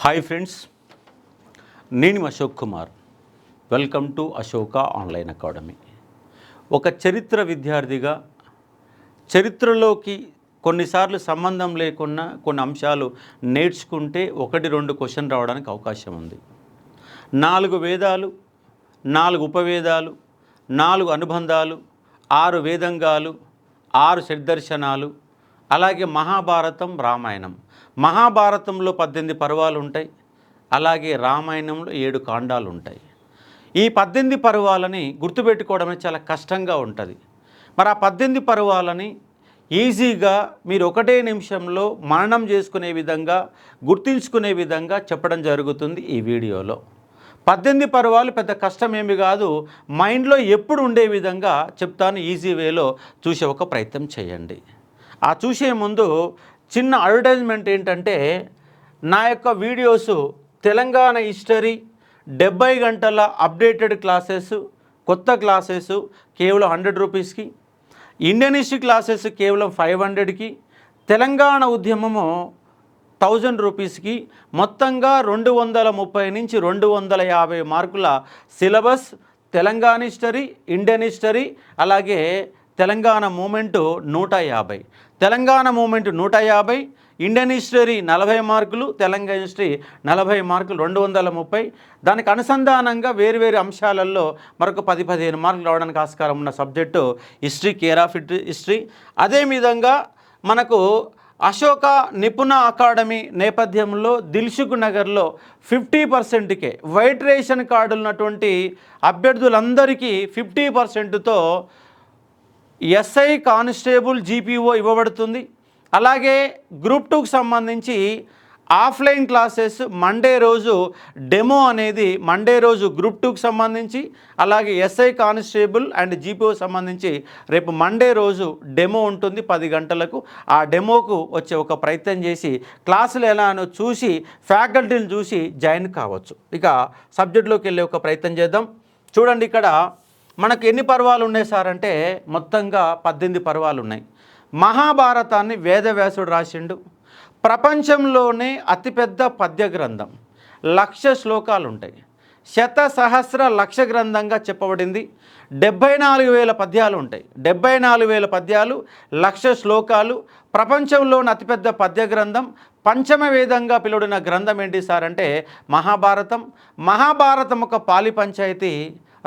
Hi friends, నేను Ashok Kumar. Welcome to Ashoka online academy. ఒక చరిత్ర విద్యార్థిగా చరిత్రలోకి కొన్నిసార్లు సంబంధం లేకున్నా కొన్ని అంశాలు నేర్చుకుంటే 1-2 క్వశ్చన్ రావడానికి అవకాశం ఉంది. 4 వేదాలు, 4 ఉపవేదాలు, 4 అనుబంధాలు, 6 వేదంగాలు, 6 షడ్దర్శనాలు, అలాగే మహాభారతం, రామాయణం. మహాభారతంలో 18 పర్వాలు ఉంటాయి, అలాగే రామాయణంలో 7 కాండాలు ఉంటాయి. ఈ 18 పర్వాలని గుర్తుపెట్టుకోవడం చాలా కష్టంగా ఉంటుంది. మరి ఆ 18 పర్వాలని ఈజీగా మీరు 1 నిమిషంలో మననం చేసుకునే విధంగా, గుర్తుంచుకునే విధంగా చెప్పడం జరుగుతుంది ఈ వీడియోలో. 18 పర్వాలు పెద్ద కష్టమేమి కాదు, మైండ్లో ఎప్పుడు ఉండే విధంగా చెప్తాను. ఈజీ వేలో చూసే ఒక ప్రయత్నం చేయండి. ఆ చూసే ముందు చిన్న అడ్వర్టైజ్మెంట్ ఏంటంటే, నా యొక్క వీడియోస్ తెలంగాణ హిస్టరీ 70 గంటల అప్డేటెడ్ క్లాసెస్, కొత్త క్లాసెస్ కేవలం 100 రూపీస్కి, ఇండియన్ హిస్టరీ క్లాసెస్ కేవలం 500కి, తెలంగాణ ఉద్యమము 1000 రూపీస్కి, మొత్తంగా 230 నుంచి 250 మార్కుల syllabus. Telangana history, Indian history, అలాగే Telangana movement 150, Telangana movement 150, Indian history 40 మార్కులు, తెలంగాణ హిస్టరీ 40 మార్కులు, 230. దానికి అనుసంధానంగా వేరు అంశాలలో మరొక 10-15 మార్కులు రావడానికి ఆస్కారం ఉన్న subject history, care of history. అదేవిధంగా మనకు అశోక నిపుణ అకాడమీ నేపథ్యంలో దిల్సుఖ్ నగర్లో 50%కే వైట్ రేషన్ కార్డు ఉన్నటువంటి అభ్యర్థులందరికీ 50%తో ఎస్ఐ, కానిస్టేబుల్, జీపీఓ ఇవ్వబడుతుంది. అలాగే గ్రూప్ 2కి సంబంధించి ఆఫ్లైన్ క్లాసెస్ మండే రోజు డెమో అనేది మండే రోజు గ్రూప్ 2కి సంబంధించి, అలాగే ఎస్ఐ, కానిస్టేబుల్ అండ్ జీపీఓ సంబంధించి రేపు మండే రోజు డెమో ఉంటుంది 10 గంటలకు. ఆ డెమోకు వచ్చే ఒక ప్రయత్నం చేసి క్లాసులు ఎలానో చూసి ఫ్యాకల్టీని చూసి జాయిన్ కావచ్చు. ఇక సబ్జెక్టులోకి వెళ్ళే ఒక ప్రయత్నం చేద్దాం. చూడండి, ఇక్కడ మనకు ఎన్ని పర్వాలు ఉన్నాయి సార్ అంటే మొత్తంగా 18 పర్వాలు ఉన్నాయి. మహాభారతాన్ని వేదవ్యాసుడు రాసిండు. ప్రపంచంలోనే అతిపెద్ద పద్య గ్రంథం, 1,00,000 శ్లోకాలు ఉంటాయి. శతసహస్ర లక్ష గ్రంథంగా చెప్పబడింది. 74,000 పద్యాలు ఉంటాయి. 74,000 పద్యాలు, 1,00,000 శ్లోకాలు. ప్రపంచంలోని అతిపెద్ద పద్య గ్రంథం, పంచమ వేదంగా పిలువడిన గ్రంథం ఏంటి సార్ అంటే మహాభారతం. మహాభారతం ఒక పాలి పంచాయతీ,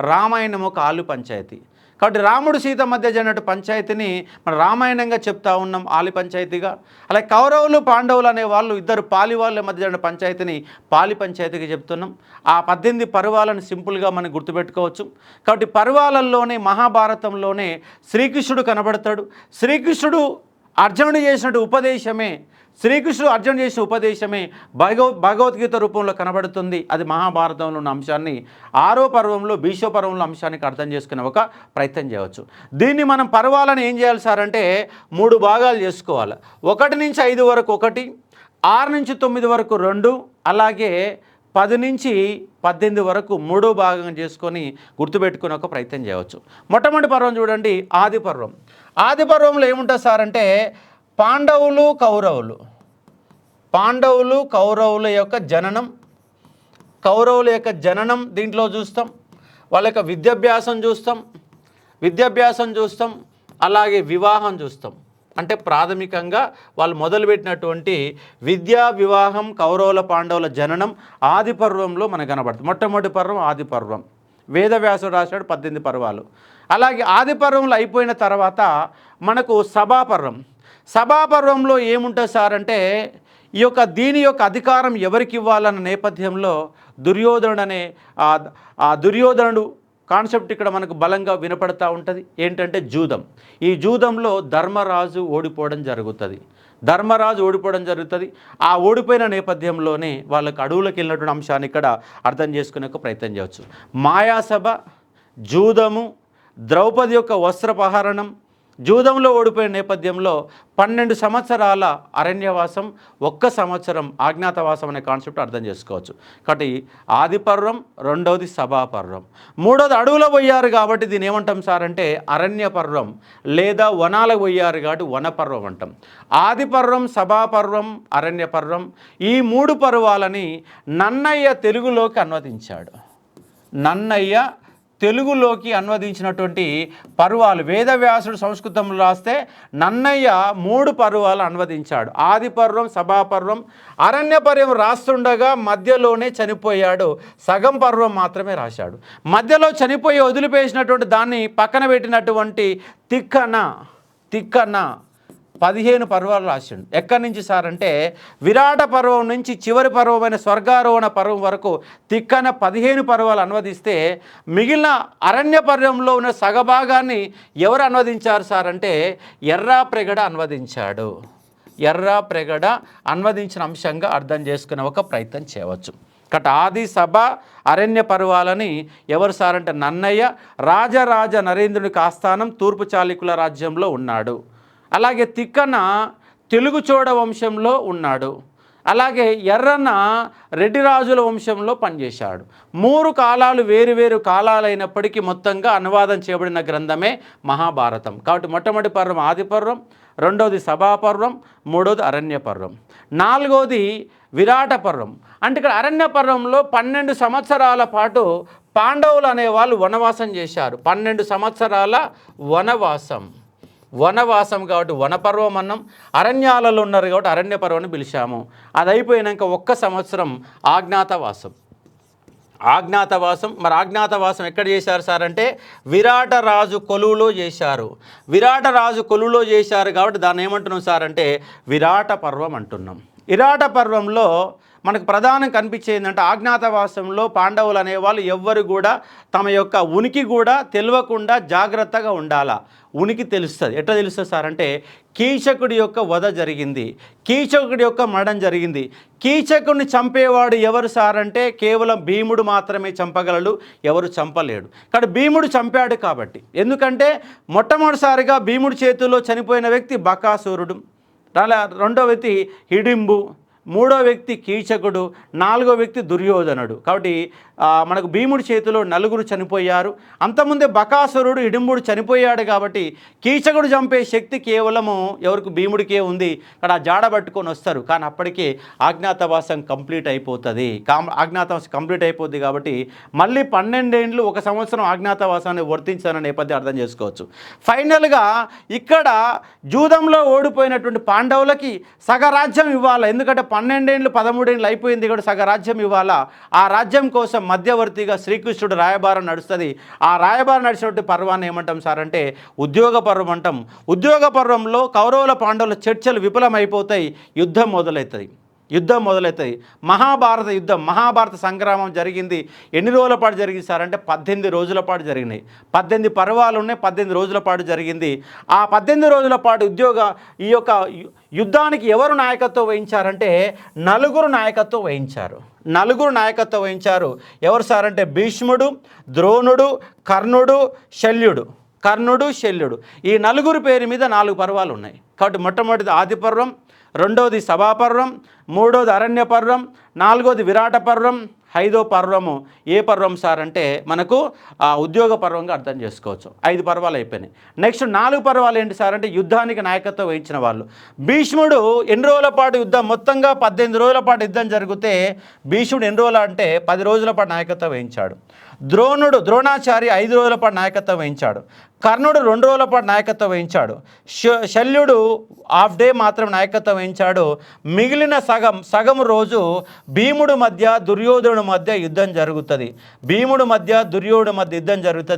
రామాయణం ఒక ఆలు పంచాయతీ. కాబట్టి రాముడు సీత మధ్య జరిగినట్టు పంచాయతీని మనం రామాయణంగా చెప్తా ఉన్నాం, ఆలి పంచాయతీగా. అలాగే కౌరవులు, పాండవులు అనే వాళ్ళు ఇద్దరు పాలి వాళ్ళ మధ్య జరిగిన పంచాయతీని పాలి పంచాయతీగా చెప్తున్నాం. ఆ 18 పర్వాలను సింపుల్గా మనం గుర్తుపెట్టుకోవచ్చు. కాబట్టి పర్వాలల్లోనే మహాభారతంలోనే శ్రీకృష్ణుడు కనబడతాడు. శ్రీకృష్ణుడు అర్జునుడు చేసినట్టు ఉపదేశమే, శ్రీకృష్ణుడు అర్జునుడు చేసిన ఉపదేశమే భగవద్గీత రూపంలో కనబడుతుంది. అది మహాభారతంలో ఉన్న అంశాన్ని 6వ పర్వంలో, భీష్మ పర్వంలో అంశానికి అర్థం చేసుకునే ఒక ప్రయత్నం చేయవచ్చు. దీన్ని మనం పర్వాలను ఏం చేయాలి సార్ అంటే 3 భాగాలు చేసుకోవాలి. 1 నుంచి 5 వరకు 1, 6 నుంచి 9 వరకు 2, అలాగే 10 నుంచి 18 వరకు 3వ భాగం చేసుకొని గుర్తుపెట్టుకునే ఒక ప్రయత్నం చేయవచ్చు. మొట్టమొదటి పర్వం చూడండి, ఆది పర్వం. ఆది పర్వంలో ఏముంటుంది సార్ అంటే పాండవులు, కౌరవుల యొక్క జననం, కౌరవుల యొక్క జననం దీంట్లో చూస్తాం. వాళ్ళ యొక్క విద్యాభ్యాసం చూస్తాం, అలాగే వివాహం చూస్తాం. అంటే ప్రాథమికంగా వాళ్ళు మొదలుపెట్టినటువంటి విద్యా, వివాహం, కౌరవుల, పాండవుల జననం ఆది పర్వంలో మనకు కనబడుతుంది. మొట్టమొదటి పర్వం ఆది పర్వం. వేదవ్యాసుడు రాశాడు 18 పర్వాలు. అలాగే ఆది పర్వంలో అయిపోయిన తర్వాత మనకు సభాపర్వంలో ఏముంటుంది సార్ అంటే దీని యొక్క అధికారం ఎవరికి ఇవ్వాలన్న నేపథ్యంలో దుర్యోధనుడు కాన్సెప్ట్ ఇక్కడ మనకు బలంగా వినపడతా ఉంటుంది. ఏంటంటే జూదం. ఈ జూదంలో ధర్మరాజు ఓడిపోవడం జరుగుతుంది. ఆ ఓడిపోయిన నేపథ్యంలోనే వాళ్ళకు అడవులకు వెళ్ళినటువంటి అంశాన్ని ఇక్కడ అర్థం చేసుకునే ఒక ప్రయత్నం చేయవచ్చు. మాయాసభ, జూదము, ద్రౌపది యొక్క వస్త్రపహరణం, జూదంలో ఓడిపోయిన నేపథ్యంలో 12 సంవత్సరాల అరణ్యవాసం, 1 సంవత్సరం అజ్ఞాతవాసం అనే కాన్సెప్ట్ అర్థం చేసుకోవచ్చు. కాబట్టి ఆది పర్వం, రెండవది సభాపర్వం, మూడవది అడవులో పోయారు కాబట్టి దీన్ని ఏమంటాం సార్ అంటే అరణ్య పర్వం, లేదా వనాలకు పోయారు కాబట్టి వనపర్వం అంటాం. ఆది పర్వం, సభాపర్వం, అరణ్య పర్వం, ఈ 3 పర్వాలని నన్నయ్య తెలుగులోకి అనువదించాడు. నన్నయ్య తెలుగులోకి అనువదించినటువంటి పర్వాలు, వేదవ్యాసుడు సంస్కృతంలో రాస్తే నన్నయ్య 3 పర్వాలు అనువదించాడు. ఆది పర్వం, సభాపర్వం, అరణ్య పర్వం రాస్తుండగా మధ్యలోనే చనిపోయాడు. సగం పర్వం మాత్రమే రాశాడు. మధ్యలో చనిపోయి వదిలిపేసినటువంటి దాన్ని పక్కన పెట్టినటువంటి తిక్కన 15 పర్వాలు రాసిండు. ఎక్కడి నుంచి సార్ అంటే విరాట పర్వం నుంచి చివరి పర్వమైన స్వర్గారోహణ పర్వం వరకు తిక్కన 15 పర్వాలు అనువదిస్తే మిగిలిన అరణ్య పర్వంలో ఉన్న సగభాగాన్ని ఎవరు అనువదించారు సార్ అంటే ఎర్రాప్రగడ అనువదించాడు. ఎర్రాప్రగడ అనువదించిన అంశంగా అర్థం చేసుకునే ఒక ప్రయత్నం చేయవచ్చు. కాబట్టి ఆది, సభ, అరణ్య పర్వాలని ఎవరు సార్ అంటే నన్నయ్య రాజరాజ నరేంద్రునికి ఆస్థానం తూర్పు చాళుక్యుల రాజ్యంలో ఉన్నాడు. అలాగే తిక్కన తెలుగు చోడ వంశంలో ఉన్నాడు. అలాగే ఎర్రన్న రెడ్డి రాజుల వంశంలో పనిచేశాడు. 3 కాలాలు వేరు కాలాలైనప్పటికీ మొత్తంగా అనువాదం చేయబడిన గ్రంథమే మహాభారతం. కాబట్టి మొట్టమొదటి పర్వం ఆది పర్వం, రెండవది సభాపర్వం, మూడవది అరణ్య పర్వం, నాలుగవది విరాట పర్వం. అంటే ఇక్కడ అరణ్య పర్వంలో 12 సంవత్సరాల పాటు పాండవులు అనేవాళ్ళు వనవాసం చేశారు. 12 సంవత్సరాల వనవాసం కాబట్టి వనపర్వం అన్నాం. అరణ్యాలలో ఉన్నారు కాబట్టి అరణ్య పర్వాన్ని పిలిచాము. అది అయిపోయినాక 1 సంవత్సరం ఆజ్ఞాతవాసం. మరి ఆజ్ఞాతవాసం ఎక్కడ చేశారు సార్ అంటే విరాట రాజు కొలువులో చేశారు. విరాట రాజు కొలువులో చేశారు కాబట్టి దాన్ని ఏమంటున్నాం సార్ అంటే విరాట పర్వం అంటున్నాం. విరాట పర్వంలో మనకు ప్రధానం కనిపించేది ఏంటంటే అజ్ఞాతవాసంలో పాండవులు అనేవాళ్ళు ఎవ్వరు కూడా తమ యొక్క ఉనికి కూడా తెలియకుండా జాగ్రత్తగా ఉండాలా. ఉనికి తెలుస్తుంది. ఎట్లా తెలుస్తుంది సార్ అంటే కీచకుడి యొక్క వధ జరిగింది, కీచకుడి యొక్క మరణం జరిగింది. కీచకుడిని చంపేవాడు ఎవరు సార్ అంటే కేవలం భీముడు మాత్రమే చంపగలడు, ఎవరు చంపలేడు. కానీ భీముడు చంపాడు కాబట్టి, ఎందుకంటే మొట్టమొదటిసారిగా భీముడి చేతుల్లో చనిపోయిన వ్యక్తి బకాసురుడు, రెండో వ్యక్తి హిడింబు, మూడో వ్యక్తి కీచకుడు, నాలుగో వ్యక్తి దుర్యోధనుడు. కాబట్టి మనకు భీముడి చేతిలో 4 చనిపోయారు. అంతకుముందే బకాసురుడు హిడింబుడు చనిపోయాడు కాబట్టి కీచకుడు చంపే శక్తి కేవలము ఎవరికి భీముడికే ఉంది. అక్కడ ఆ జాడ పట్టుకొని వస్తారు. కానీ అప్పటికే అజ్ఞాతవాసం కంప్లీట్ అయిపోతుంది. అజ్ఞాతవాసం కంప్లీట్ అయిపోద్ది కాబట్టి మళ్ళీ 12 ఏళ్ళు 1 సంవత్సరం అజ్ఞాతవాసాన్ని వర్తించాలనే నేపథ్యం అర్థం చేసుకోవచ్చు. ఫైనల్గా ఇక్కడ జూదంలో ఓడిపోయినటువంటి పాండవులకి సగరాజ్యం ఇవ్వాలి. ఎందుకంటే 12 ఏళ్ళు 13 ఏళ్ళు అయిపోయింది కూడా సగరాజ్యం ఇవ్వాలా. ఆ రాజ్యం కోసం మధ్యవర్తిగా శ్రీకృష్ణుడు రాయబారం నడుస్తుంది. ఆ రాయబారం నడిచినటువంటి పర్వాన్ని ఏమంటాం సార్ అంటే ఉద్యోగ పర్వం అంటాం. ఉద్యోగ పర్వంలో కౌరవుల పాండవుల చర్చలు విఫలమైపోతాయి. యుద్ధం మొదలవుతుంది. మహాభారత యుద్ధం, మహాభారత సంగ్రామం జరిగింది. ఎన్ని రోజుల పాటు జరిగింది సార్ అంటే 18 రోజుల పాటు జరిగినాయి. 18 పర్వాలు ఉన్నాయి, 18 రోజుల పాటు జరిగింది. ఆ 18 రోజుల పాటు ఈ యొక్క యుద్ధానికి ఎవరు నాయకత్వం వహించారంటే 4 నాయకత్వం వహించారు. ఎవరు సార్ అంటే భీష్ముడు, ద్రోణుడు, కర్ణుడు, శల్యుడు. ఈ 4 పేరు మీద 4 పర్వాలు ఉన్నాయి. కాబట్టి మొట్టమొదటిది ఆది పర్వం, రెండవది సభాపర్వం, మూడవది అరణ్య పర్వం, నాలుగవది విరాట పర్వం, 5వ పర్వము ఏ పర్వం సార్ అంటే మనకు ఉద్యోగ పర్వంగా అర్థం చేసుకోవచ్చు. 5 పర్వాలు అయిపోయినాయి. నెక్స్ట్ 4 పర్వాలు ఏంటి సార్ అంటే యుద్ధానికి నాయకత్వం వహించిన వాళ్ళు. భీష్ముడు ఎన్ని రోజుల పాటు యుద్ధం, మొత్తంగా 18 రోజుల పాటు యుద్ధం జరిగితే భీష్ముడు ఎన్ని రోజులు అంటే 10 రోజుల పాటు నాయకత్వం వహించాడు. ద్రోణాచార్య 5 రోజుల పాటు నాయకత్వం వహించాడు. కర్ణుడు 2 రోజుల పాటు నాయకత్వం వహించాడు. శల్యుడు హాఫ్ డే మాత్రం నాయకత్వం వహించాడు. మిగిలిన సగం రోజు భీముడు మధ్య దుర్యోధనుడు మధ్య యుద్ధం జరుగుతుంది.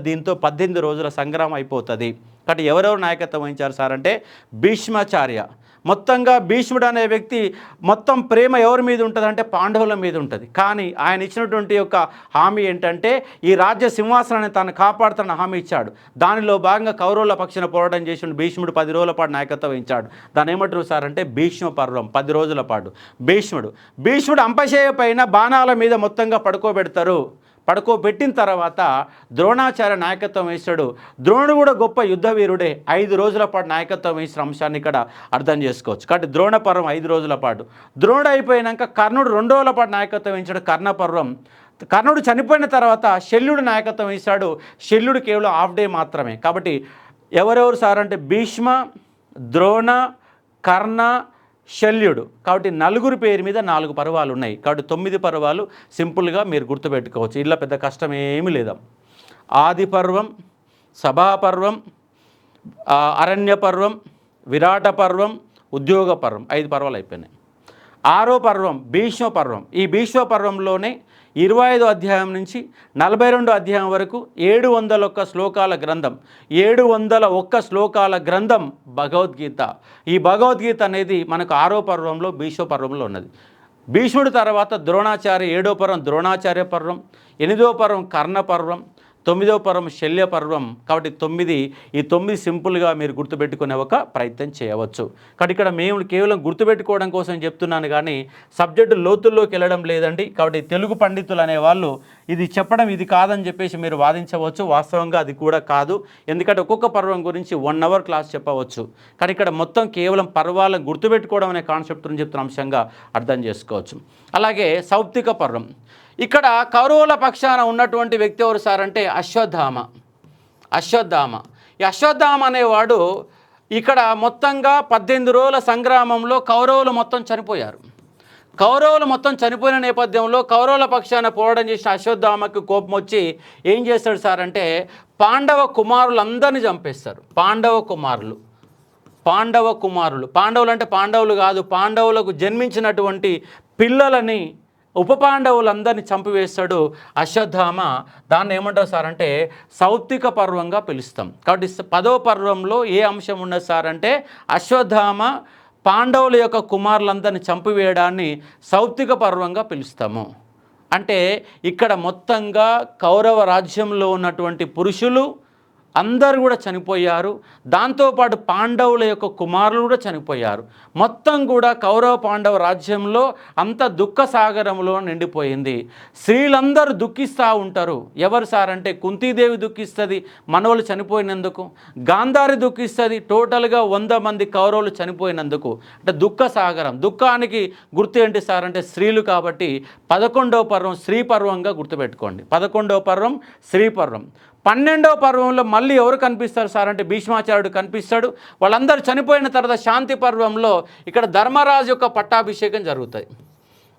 దీంతో 18 రోజుల సంగ్రామం అయిపోతుంది. కాబట్టి ఎవరెవరు నాయకత్వం వహించారు సార్ అంటే భీష్మాచార్య. మొత్తంగా భీష్ముడు అనే వ్యక్తి మొత్తం ప్రేమ ఎవరి మీద ఉంటుంది అంటే పాండవుల మీద ఉంటుంది. కానీ ఆయన ఇచ్చినటువంటి యొక్క హామీ ఏంటంటే ఈ రాజ్య సింహాసనాన్ని తాను కాపాడుతున్న హామీ ఇచ్చాడు. దానిలో భాగంగా కౌరవుల పక్షాన పోరాటం చేసిన భీష్ముడు 10 రోజుల పాటు నాయకత్వం వహించాడు. దాన్ని ఏమంటారు సార్ అంటే భీష్మ పర్వం. 10 రోజుల పాటు భీష్ముడు అంపశయ్య పైన బాణాల మీద మొత్తంగా పడుకోబెడతారు. పడుకోబెట్టిన తర్వాత ద్రోణాచార్య నాయకత్వం వహిస్తాడు. ద్రోణుడు కూడా గొప్ప యుద్ధ వీరుడే. 5 రోజుల పాటు నాయకత్వం వహించిన అంశాన్ని ఇక్కడ అర్థం చేసుకోవచ్చు. కాబట్టి ద్రోణ పర్వం 5 రోజుల పాటు. ద్రోణుడు అయిపోయినాక కర్ణుడు 2 రోజుల పాటు నాయకత్వం వహించాడు కర్ణ పర్వం. కర్ణుడు చనిపోయిన తర్వాత శల్యుడు నాయకత్వం వహిస్తాడు. శల్యుడు కేవలం హాఫ్ డే మాత్రమే. కాబట్టి ఎవరెవరు సార్ అంటే భీష్మ, ద్రోణ, కర్ణ, శల్యుడు. కాబట్టి నలుగురు పేరు మీద 4 పర్వాలు ఉన్నాయి. కాబట్టి 9 పర్వాలు సింపుల్గా మీరు గుర్తుపెట్టుకోవచ్చు. ఇలా పెద్ద కష్టం ఏమీ లేదా. ఆది పర్వం, సభాపర్వం, అరణ్య పర్వం, విరాట పర్వం, ఉద్యోగ పర్వం, 5 పర్వాలు అయిపోయినాయి. 6వ పర్వం భీష్మ పర్వం. ఈ భీష్మ పర్వంలోనే 25 అధ్యాయం నుంచి 42 అధ్యాయం వరకు 701 శ్లోకాల గ్రంథం, 701 శ్లోకాల గ్రంథం భగవద్గీత. ఈ భగవద్గీత అనేది మనకు 6వ పర్వంలో భీష్మ పర్వంలో ఉన్నది. భీష్ముడి తర్వాత ద్రోణాచార్య 7వ పర్వం ద్రోణాచార్య పర్వం, 8వ పర్వం కర్ణ పర్వం, 9వ పర్వం శల్య పర్వం. కాబట్టి 9 ఈ 9 సింపుల్గా మీరు గుర్తుపెట్టుకునే ఒక ప్రయత్నం చేయవచ్చు. కాబట్టి ఇక్కడ మేము కేవలం గుర్తుపెట్టుకోవడం కోసం చెప్తున్నాను కానీ సబ్జెక్టు లోతుల్లోకి వెళ్ళడం లేదండి. కాబట్టి తెలుగు పండితులు అనేవాళ్ళు ఇది చెప్పడం ఇది కాదని చెప్పేసి మీరు వాదించవచ్చు. వాస్తవంగా అది కూడా కాదు. ఎందుకంటే ఒక్కొక్క పర్వం గురించి 1 అవర్ క్లాస్ చెప్పవచ్చు. కానీ ఇక్కడ మొత్తం కేవలం పర్వాలను గుర్తుపెట్టుకోవడం అనే కాన్సెప్ట్ని చెప్తున్న అంశంగా అర్థం చేసుకోవచ్చు. అలాగే సౌప్తిక పర్వం. ఇక్కడ కౌరవుల పక్షాన ఉన్నటువంటి వ్యక్తి ఎవరు సార్ అంటే అశ్వత్థామ. ఈ అశ్వత్థామ అనేవాడు ఇక్కడ మొత్తంగా 18 రోజుల సంగ్రామంలో కౌరవులు మొత్తం చనిపోయారు. కౌరవులు మొత్తం చనిపోయిన నేపథ్యంలో కౌరవుల పక్షాన పోరాటం చేసిన అశ్వత్థామకు కోపం వచ్చి ఏం చేస్తాడు సార్ అంటే పాండవ కుమారులందరినీ చంపేస్తారు. పాండవులు అంటే పాండవులు కాదు, పాండవులకు జన్మించినటువంటి పిల్లలని ఉప పాండవులందరినీ చంపివేస్తాడు అశ్వత్థామ. దాన్ని ఏమంటారు సార్ అంటే సౌప్తిక పర్వంగా పిలుస్తాం. కాబట్టి 10వ పర్వంలో ఏ అంశం ఉన్నది సార్ అంటే అశ్వత్థామ పాండవుల యొక్క కుమారులందరినీ చంపివేయడాన్ని సౌప్తిక పర్వంగా పిలుస్తాము. అంటే ఇక్కడ మొత్తంగా కౌరవ రాజ్యంలో ఉన్నటువంటి పురుషులు అందరూ కూడా చనిపోయారు. దాంతోపాటు పాండవుల యొక్క కుమారులు కూడా చనిపోయారు. మొత్తం కూడా కౌరవ పాండవ రాజ్యంలో అంత దుఃఖ సాగరంలో నిండిపోయింది. స్త్రీలందరూ దుఃఖిస్తూ ఉంటారు. ఎవరు సార్ అంటే కుంతీదేవి దుఃఖిస్తుంది మనవలు చనిపోయినందుకు, గాంధారి దుఃఖిస్తుంది టోటల్గా 100 మంది కౌరవులు చనిపోయినందుకు. అంటే దుఃఖ సాగరం. దుఃఖానికి గుర్తు ఏంటి సార్ అంటే స్త్రీలు. కాబట్టి 11వ పర్వం స్త్రీ పర్వంగా గుర్తుపెట్టుకోండి. 11వ పర్వం స్త్రీ పర్వం. 12వ పర్వంలో మళ్ళీ ఎవరు కనిపిస్తారు సార్ అంటే భీష్మాచార్యుడు కనిపిస్తాడు. వాళ్ళందరూ చనిపోయిన తర్వాత శాంతి పర్వంలో ఇక్కడ ధర్మరాజు యొక్క పట్టాభిషేకం జరుగుతుంది.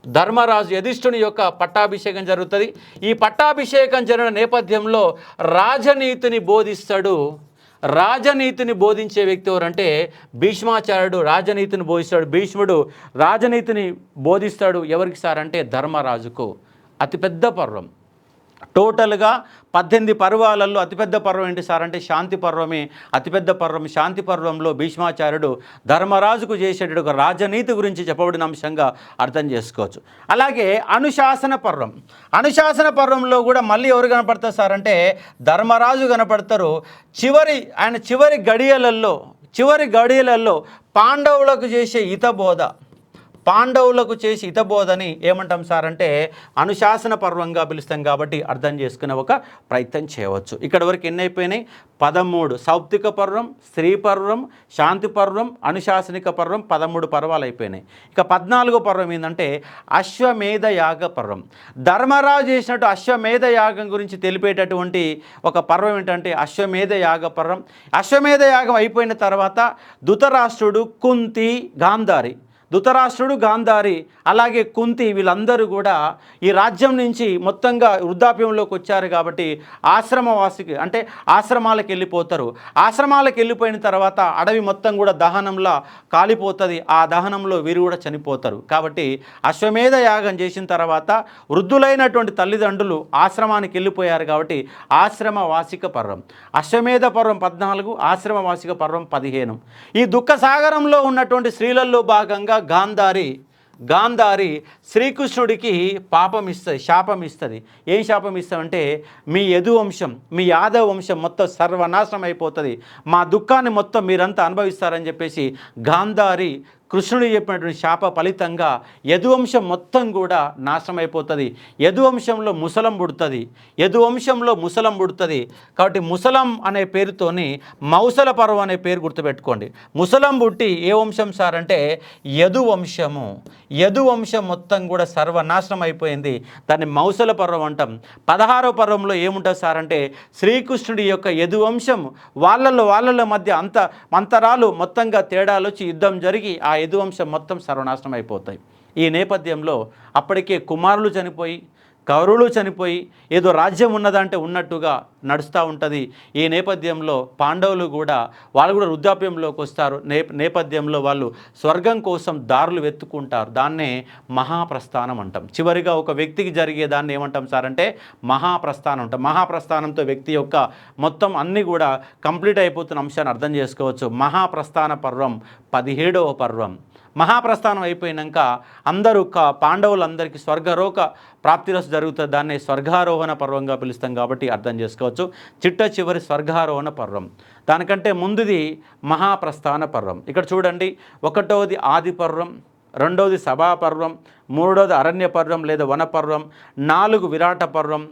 ధర్మరాజు యధిష్ఠుని యొక్క పట్టాభిషేకం జరుగుతుంది. ఈ పట్టాభిషేకం జరిగిన నేపథ్యంలో రాజనీతిని బోధిస్తాడు. రాజనీతిని బోధించే వ్యక్తి ఎవరంటే భీష్మాచార్యుడు రాజనీతిని బోధిస్తాడు. భీష్ముడు రాజనీతిని బోధిస్తాడు. ఎవరికి సార్ అంటే ధర్మరాజుకు. అతిపెద్ద పర్వం. టోటల్గా 18 పర్వాలలో అతిపెద్ద పర్వం ఏంటి సార్ అంటే శాంతి పర్వమే అతిపెద్ద పర్వం. శాంతి పర్వంలో భీష్మాచార్యుడు ధర్మరాజుకు చేసేటటువంటి ఒక రాజనీతి గురించి చెప్పబడిన అంశంగా అర్థం చేసుకోవచ్చు. అలాగే అనుశాసన పర్వం. అనుశాసన పర్వంలో కూడా మళ్ళీ ఎవరు కనపడతారు సార్ అంటే ధర్మరాజు కనపడతారు. చివరి గడియలలో పాండవులకు చేసే హితబోధని ఏమంటాం సార్ అంటే అనుశాసన పర్వంగా పిలుస్తాం. కాబట్టి అర్థం చేసుకునే ఒక ప్రయత్నం చేయవచ్చు. ఇక్కడ వరకు ఎన్ని అయిపోయినాయి? 13. సౌప్తిక పర్వం, స్త్రీ పర్వం, శాంతి పర్వం, అనుశాసనిక పర్వం 13 పర్వాలు అయిపోయినాయి. ఇక 14వ పర్వం ఏంటంటే అశ్వమేధ యాగ పర్వం. ధర్మరాజు చేసినట్టు అశ్వమేధ యాగం గురించి తెలిపేటటువంటి ఒక పర్వం ఏంటంటే అశ్వమేధ యాగ పర్వం. అశ్వమేధ యాగం అయిపోయిన తర్వాత ధృతరాష్ట్రుడు, కుంతి, గాంధారి అలాగే కుంతి వీళ్ళందరూ కూడా ఈ రాజ్యం నుంచి మొత్తంగా వృద్ధాప్యంలోకి వచ్చారు. కాబట్టి ఆశ్రమవాసికి అంటే ఆశ్రమాలకు వెళ్ళిపోతారు. ఆశ్రమాలకు వెళ్ళిపోయిన తర్వాత అడవి మొత్తం కూడా దహనంలా కాలిపోతుంది. ఆ దహనంలో వీరు కూడా చనిపోతారు. కాబట్టి అశ్వమేధ యాగం చేసిన తర్వాత వృద్ధులైనటువంటి తల్లిదండ్రులు ఆశ్రమానికి వెళ్ళిపోయారు. కాబట్టి ఆశ్రమవాసిక పర్వం. అశ్వమేధ పర్వం 14, ఆశ్రమవాసిక పర్వం 15. ఈ దుఃఖ సాగరంలో ఉన్నటువంటి స్త్రీలలో భాగంగా గాంధారి శ్రీకృష్ణుడికి శాపం ఇస్తుంది. ఏం శాపం ఇస్తామంటే మీ యదువంశం, మీ యాదవ వంశం మొత్తం సర్వనాశనం అయిపోతుంది, మా దుఃఖాన్ని మొత్తం మీరంతా అనుభవిస్తారని చెప్పేసి గాంధారి కృష్ణుడు చెప్పినటువంటి శాప ఫలితంగా యదువంశం మొత్తం కూడా నాశనం అయిపోతుంది. యదువంశంలో ముసలం పుడుతుంది. యదువంశంలో ముసలం పుడుతుంది. కాబట్టి ముసలం అనే పేరుతోని మౌసల పర్వం అనే పేరు గుర్తుపెట్టుకోండి. ముసలం పుట్టి ఏ వంశం సార్ అంటే యదువంశము. యదువంశం మొత్తం కూడా సర్వనాశనం అయిపోయింది. దాన్ని మౌసల పర్వం అంటాం. 16వ పర్వంలో ఏముంటుంది సార్ అంటే శ్రీకృష్ణుడి యొక్క యదువంశం వాళ్ళలో మధ్య అంతరాలు మొత్తంగా తేడాలు వచ్చి యుద్ధం జరిగి ఆ యదువంశం మొత్తం సర్వనాశనం అయిపోతాయి. ఈ నేపథ్యంలో అప్పటికే కుమారులు చనిపోయి కౌరవులు చనిపోయి ఏదో రాజ్యం ఉన్నదంటే ఉన్నట్టుగా నడుస్తూ ఉంటుంది. ఈ నేపథ్యంలో పాండవులు కూడా వాళ్ళు కూడా వృద్ధాప్యంలోకి వస్తారు. నేపథ్యంలో వాళ్ళు స్వర్గం కోసం దారులు వెతుక్కుంటారు. దాన్నే మహాప్రస్థానం అంటాం. చివరిగా ఒక వ్యక్తికి జరిగే దాన్ని ఏమంటాం సార్ అంటే మహాప్రస్థానం అంటాం. మహాప్రస్థానంతో వ్యక్తి యొక్క మొత్తం అన్నీ కూడా కంప్లీట్ అయిపోతున్న అంశాన్ని అర్థం చేసుకోవచ్చు. మహాప్రస్థాన పర్వం 17వ పర్వం. మహాప్రస్థానం అయిపోయినాక అందరూ పాండవులందరికీ స్వర్గరోక ప్రాప్తిరస్ జరుగుతుంది. దాన్ని స్వర్గారోహణ పర్వంగా పిలుస్తాం కాబట్టి అర్థం చేసుకోవచ్చు. చిట్ట చివరి స్వర్గారోహణ పర్వం. దానికంటే ముందుది మహాప్రస్థాన పర్వం. ఇక్కడ చూడండి, 1వది ఆది పర్వం, 2వది సభా పర్వం, 3వది అరణ్య పర్వం లేదా వన పర్వం, 4 విరాట పర్వం,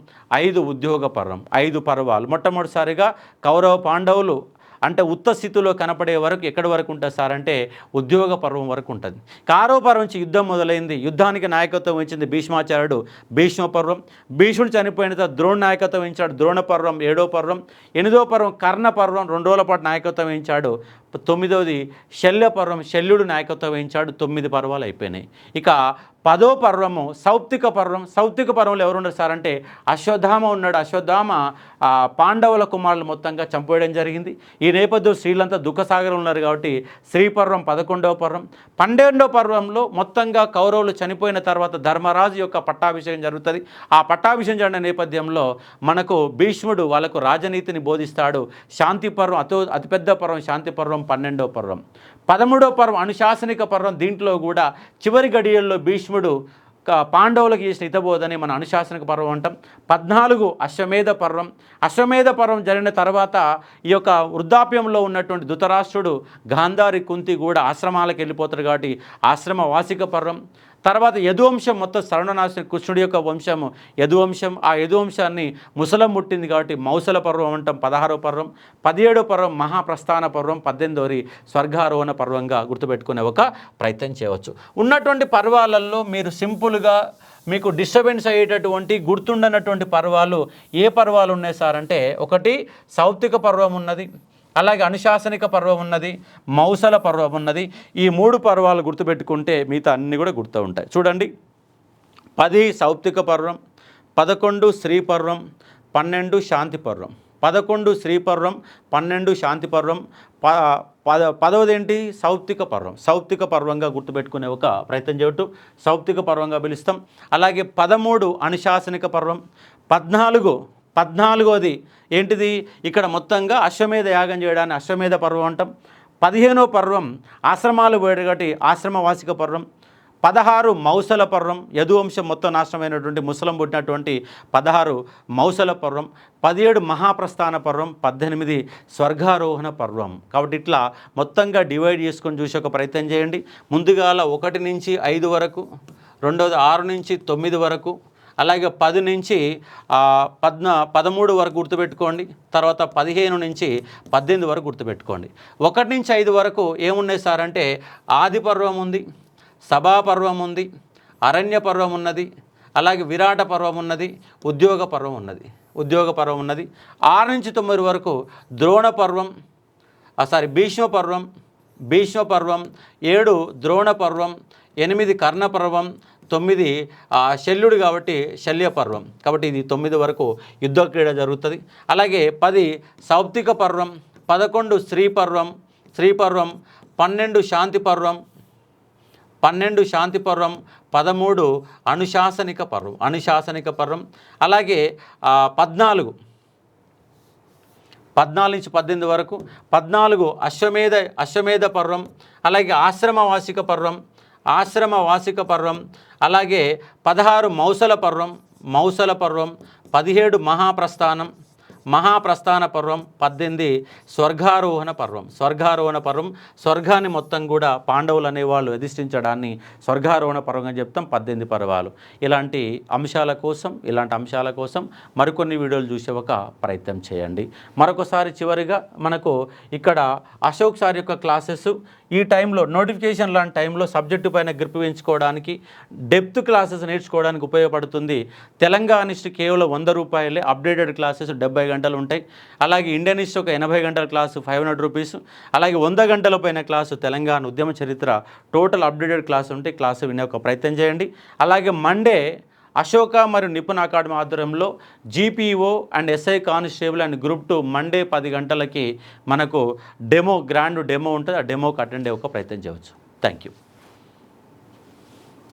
5 ఉద్యోగ పర్వం. 5 పర్వాలు. మొట్టమొదటిసారిగా కౌరవ పాండవులు అంటే ఉత్త స్థితిలో కనపడే వరకు ఎక్కడి వరకు ఉంటుంది సార్ అంటే ఉద్యోగ పర్వం వరకు ఉంటుంది. 6వ పర్వం నుంచి యుద్ధం మొదలైంది. యుద్ధానికి నాయకత్వం వహించింది భీష్మాచార్యుడు. భీష్మ పర్వం. భీష్ముడు చనిపోయిన తర్వాత ద్రోణ నాయకత్వం వహించాడు. ద్రోణ పర్వం 7వ పర్వం. 8వ పర్వం కర్ణ పర్వం 2 రోజుల పాటు నాయకత్వం వహించాడు. 9వది శల్య పర్వం. శల్యుడు నాయకత్వం వహించాడు. 9 పర్వాలు అయిపోయినాయి. ఇక 10వ పర్వము సౌప్తిక పర్వం. సౌప్తిక పర్వంలో ఎవరు ఉన్నారు సార్ అంటే అశ్వత్థామ ఉన్నాడు. అశ్వత్థామ పాండవుల కుమారులు మొత్తంగా చంపేయడం జరిగింది. ఈ నేపథ్యం స్త్రీలంతా దుఃఖసాగరం ఉన్నారు కాబట్టి స్త్రీ పర్వం 11వ పర్వం. 12వ పర్వంలో మొత్తంగా కౌరవులు చనిపోయిన తర్వాత ధర్మరాజు యొక్క పట్టాభిషేకం జరుగుతుంది. ఆ పట్టాభిషేకం జరిగిన నేపథ్యంలో మనకు భీష్ముడు వాళ్ళకు రాజనీతిని బోధిస్తాడు. శాంతి పర్వం అతిపెద్ద పర్వం శాంతి పర్వం 12వ పర్వం. 13వ పర్వం అనుశాసనిక పర్వం. దీంట్లో కూడా చివరి గడియల్లో భీష్ముడు పాండవులకు చేసిన హితబోధని మన అనుశాసనిక పర్వం అంటాం. 14 అశ్వమేధ పర్వం. అశ్వమేధ పర్వం జరిగిన తర్వాత ఈ యొక్క వృద్ధాప్యంలో ఉన్నటువంటి ధృతరాష్ట్రుడు గాంధారి కుంతి కూడా ఆశ్రమాలకు వెళ్ళిపోతారు కాబట్టి ఆశ్రమ వాసిక పర్వం. తర్వాత యదువంశం మొత్తం సర్వనాశనం. కృష్ణుడి యొక్క వంశము యదువంశం. ఆ యదువంశాన్ని ముసలం ముట్టింది కాబట్టి మౌసల పర్వం అంటాం. 16వ పర్వం. 17వ పర్వం మహాప్రస్థాన పర్వం. 18వది స్వర్గారోహణ పర్వంగా గుర్తుపెట్టుకునే ఒక ప్రయత్నం చేయవచ్చు. ఉన్నటువంటి పర్వాలలో మీరు సింపుల్గా మీకు డిస్టర్బెన్స్ అయ్యేటటువంటి గుర్తుండనటువంటి పర్వాలు ఏ పర్వాలు ఉన్నాయి సార్ అంటే ఒకటి సౌప్తిక పర్వం ఉన్నది, అలాగే అనుశాసనిక పర్వం ఉన్నది, మౌసల పర్వం ఉన్నది. ఈ 3 పర్వాలు గుర్తుపెట్టుకుంటే మిగతా అన్నీ కూడా గుర్తు ఉంటాయి. చూడండి, 10 సౌప్తిక పర్వం, 11 శ్రీ పర్వం, 12 శాంతి పర్వం. 11 శ్రీ పర్వం, 12 శాంతి పర్వం, 10వది ఏంటి సౌప్తిక పర్వం. సౌప్తిక పర్వంగా గుర్తుపెట్టుకునే ఒక ప్రయత్నం చేయటం సౌప్తిక పర్వంగా పిలుస్తాం. అలాగే 13 అనుశాసనిక పర్వం. 14వది ఏంటిది ఇక్కడ మొత్తంగా అశ్వమేధ యాగం చేయడాన్ని అశ్వమేధ పర్వం అంటాం. 15వ పర్వం ఆశ్రమాలు పోయాడు కాబట్టి ఆశ్రమ వాసిక పర్వం. 16 మౌసల పర్వం. యదువంశం మొత్తం నాశనమైనటువంటి ముసలం పుట్టినటువంటి 16 మౌసల పర్వం. 17 మహాప్రస్థాన పర్వం. 18 స్వర్గారోహణ పర్వం. కాబట్టి ఇట్లా మొత్తంగా డివైడ్ చేసుకొని చూసే ఒక ప్రయత్నం చేయండి. ముందుగాల 1 నుంచి 5 వరకు, 2వది 6 నుంచి 9 వరకు, అలాగే 10 నుంచి 13 వరకు గుర్తుపెట్టుకోండి. తర్వాత 15 నుంచి 18 వరకు గుర్తుపెట్టుకోండి. 1 నుంచి 5 వరకు ఏమున్నాయి సార్ అంటే ఆది పర్వం ఉంది, సభా పర్వం ఉంది, అరణ్య పర్వం ఉన్నది, అలాగే విరాట పర్వం ఉన్నది, ఉద్యోగ పర్వం ఉన్నది. 6 నుంచి 9 వరకు ద్రోణ పర్వం, భీష్మ పర్వం, 7 ద్రోణ పర్వం, 8 కర్ణ పర్వం, 9 శల్యుడు కాబట్టి శల్య పర్వం. కాబట్టి ఇది 9 వరకు యుద్ధ క్రీడ జరుగుతుంది. అలాగే 10 సౌప్తిక పర్వం, 11 శ్రీ పర్వం, 12 శాంతి పర్వం, 13 అనుశాసనిక పర్వం. అలాగే 14 నుంచి 18 వరకు 14 అశ్వమేధ పర్వం. అలాగే ఆశ్రమ వాసిక పర్వం. అలాగే 16 మౌసల పర్వం. 17 మహాప్రస్థానం, మహాప్రస్థాన పర్వం, 18 స్వర్గారోహణ పర్వం. స్వర్గారోహణ పర్వం స్వర్గాన్ని మొత్తం కూడా పాండవులు అనేవాళ్ళు అధిష్ఠించడాన్ని స్వర్గారోహణ పర్వం అని చెప్తాం. 18 పర్వాలు. ఇలాంటి అంశాల కోసం మరికొన్ని వీడియోలు చూసే ఒక ప్రయత్నం చేయండి. మరొకసారి చివరిగా మనకు ఇక్కడ అశోక్ సార్ యొక్క క్లాసెస్ ఈ టైంలో నోటిఫికేషన్ లాంటి టైంలో సబ్జెక్టు పైన గ్రిప్ పెంచుకోవడానికి, డెప్త్ క్లాసెస్ నేర్చుకోవడానికి ఉపయోగపడుతుంది. తెలంగాణిస్ట్ కేవలం 100 రూపాయలే. అప్డేటెడ్ క్లాసెస్ 70 గంటలు ఉంటాయి. అలాగే ఇండియనిస్ట్ ఒక 80 గంటల క్లాసు 500 రూపీస్. అలాగే 100 గంటల పైన క్లాసు తెలంగాణ ఉద్యమ చరిత్ర టోటల్ అప్డేటెడ్ క్లాస్ ఉంటే క్లాసు వినే ఒక ప్రయత్నం చేయండి. అలాగే మండే అశోక మరియు నిపుణ్ అకాడమీ ఆధ్వర్యంలో GPO and SI constable and group 2 Monday 10 గంటలకి మనకు గ్రాండ్ డెమో ఉంటుంది. ఆ డెమోకి అటెండ్ అయ్యే ఒక ప్రయత్నం చేయవచ్చు. Thank you.